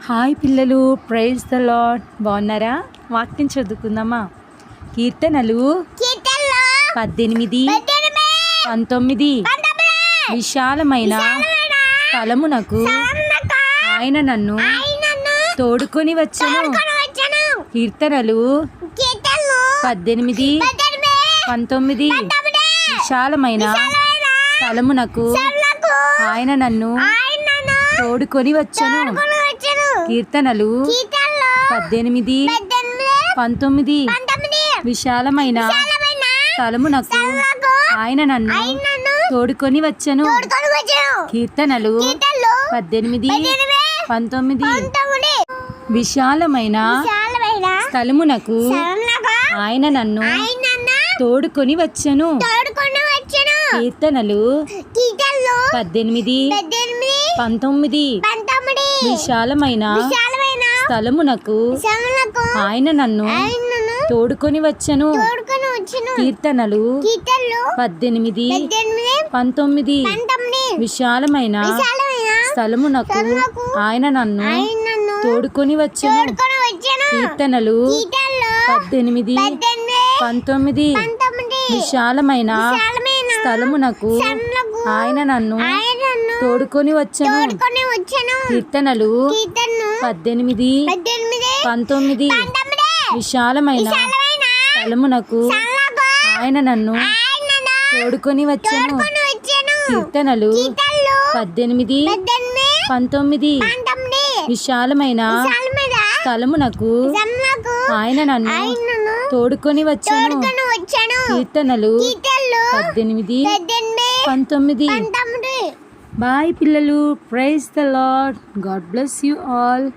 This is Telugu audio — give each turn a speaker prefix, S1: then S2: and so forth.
S1: హాయ్ పిల్లలు, ప్రైజ్ ద లార్డ్. బాగున్నారా? వాక్యం చదువుకుందామా? కీర్తనలు 18, 19. విశాలమైన స్థలమునకు ఆయన నన్ను తోడుకొని వచ్చెను. కీర్తనలు 18, 19. విశాలమైన స్థలమునకు ఆయన నన్ను తోడుకొని వచ్చెను. కీర్తనలు 18, 19. విశాలమైన స్థలమునకు ఆయన నన్ను తోడుకొని వచ్చెను. కీర్తనలు 18, 19. విశాలమైన స్థలమునకు ఆయన నన్ను తోడుకొని వచ్చెను. కీర్తనలు 18, 19. విశాలమైన స్థలమునకు ఆయన నన్ను తోడుకొని వచ్చెను. కీర్తనలు 18, 19. విశాలమైన స్థలమునకు ఆయన నన్ను తోడుకొని వచ్చెను. కీర్తనలు 18, 19. విశాలమైన స్థలమునకు ఆయన నన్ను తోడుకొని వచ్చెను. కీర్తనలు 18, 19. విశాలమైన స్థలమునకు ఆయన నన్ను తోడుకొని వచ్చెను. కీర్తనలు 18, 19. విశాలమైన స్థలమునకు ఆయన నన్ను తోడుకొని వచ్చెను. కీర్తనలు 18, 19. బాయ్ పిల్లలు, praise the Lord. God bless you all.